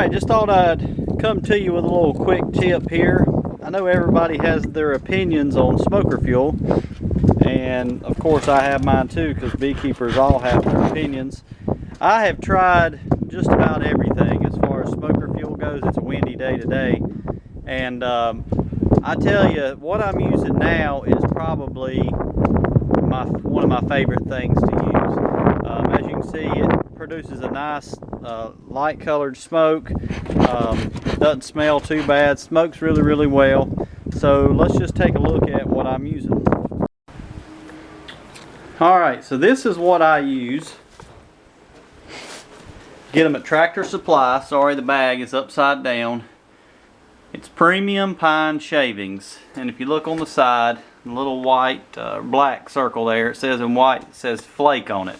Alright, just thought I'd come to you with a little quick tip here. I know everybody has their opinions on smoker fuel, and of course I have mine too, because beekeepers all have their opinions. I have tried just about everything as far as smoker fuel goes. It's a windy day today, and I tell you, what I'm using now is probably one of my favorite things to use. As you can see, it produces a nice light colored smoke. Doesn't smell too bad, smokes really well. So let's just take a look at what I'm using. Alright, so this is what I use. Get them at Tractor Supply. Sorry, the bag is upside down. It's premium pine shavings, and if you look on the side, the little white black circle there, it says in white, it says flake on it.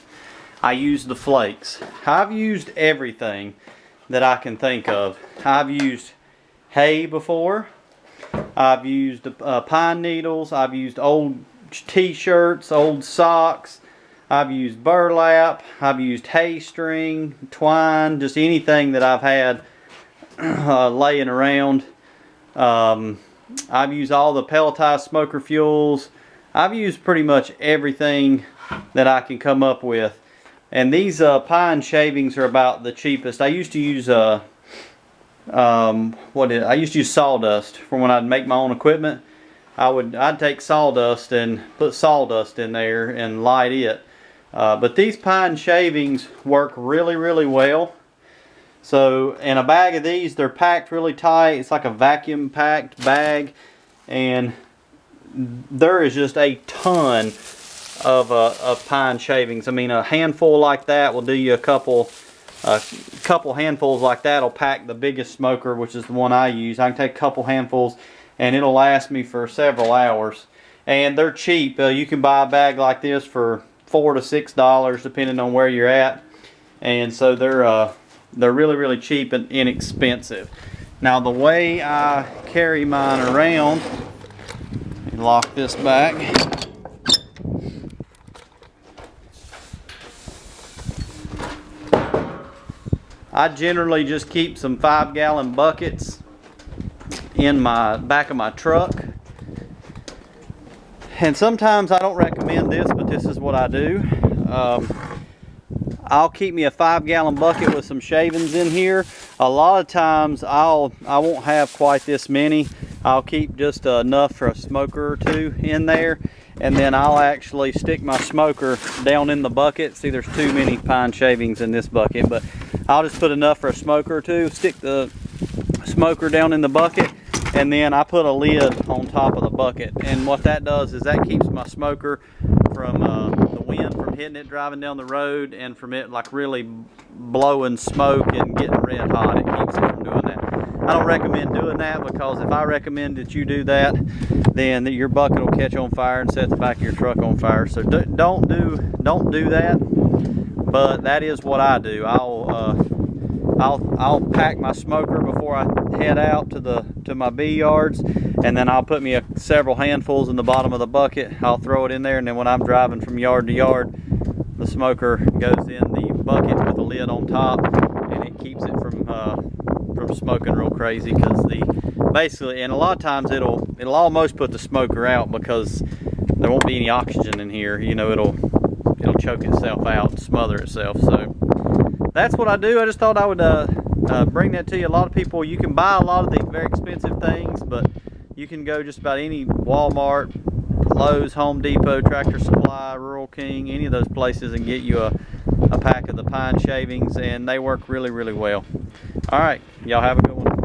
I use the flakes. I've used everything that I can think of. I've used hay before. I've used pine needles. I've used old t-shirts, old socks. I've used burlap. I've used hay string, twine, just anything that I've had laying around. I've used all the pelletized smoker fuels. I've used pretty much everything that I can come up with. And these pine shavings are about the cheapest. I used to use I used to use sawdust for when I'd make my own equipment. I'd take sawdust and put sawdust in there and light it. But these pine shavings work really well. So in a bag of these, they're packed really tight. It's like a vacuum packed bag, and there is just a ton of pine shavings. I mean, a handful like that will do you a couple handfuls like that will pack the biggest smoker, which is the one I use. I can take a couple handfuls and it'll last me for several hours. And they're cheap. You can buy a bag like this for $4 to $6 depending on where you're at. And so they're really cheap and inexpensive. Now the way I carry mine around, let me lock this back. I generally just keep some 5-gallon buckets in my back of my truck. And sometimes I don't recommend this, but this is what I do. I'll keep me a 5-gallon bucket with some shavings in here. A lot of times I won't have quite this many. I'll keep just enough for a smoker or two in there, and then I'll actually stick my smoker down in the bucket. See, there's too many pine shavings in this bucket, but I'll just put enough for a smoker or two, stick the smoker down in the bucket, and then I put a lid on top of the bucket. And what that does is that keeps my smoker from the wind from hitting it driving down the road, and from it like really blowing smoke and getting red hot. It keeps it from doing that. I don't recommend doing that, because if I recommend that you do that, then your bucket will catch on fire and set the back of your truck on fire. So don't do that. But that is what I do. I'll pack my smoker before I head out to my bee yards, and then I'll put me several handfuls in the bottom of the bucket. I'll throw it in there, and then when I'm driving from yard to yard, the smoker goes in the bucket with a lid on top, and it keeps it from smoking real crazy. Because basically, and a lot of times it'll almost put the smoker out, because there won't be any oxygen in here. You know, it'll choke itself out and smother itself. So that's what I do. I just thought I would bring that to you. A lot of people, you can buy a lot of these very expensive things, but you can go just about any Walmart, Lowe's, Home Depot, Tractor Supply, Rural King, any of those places, and get you a pack of the pine shavings, and they work really well. All right, y'all have a good one.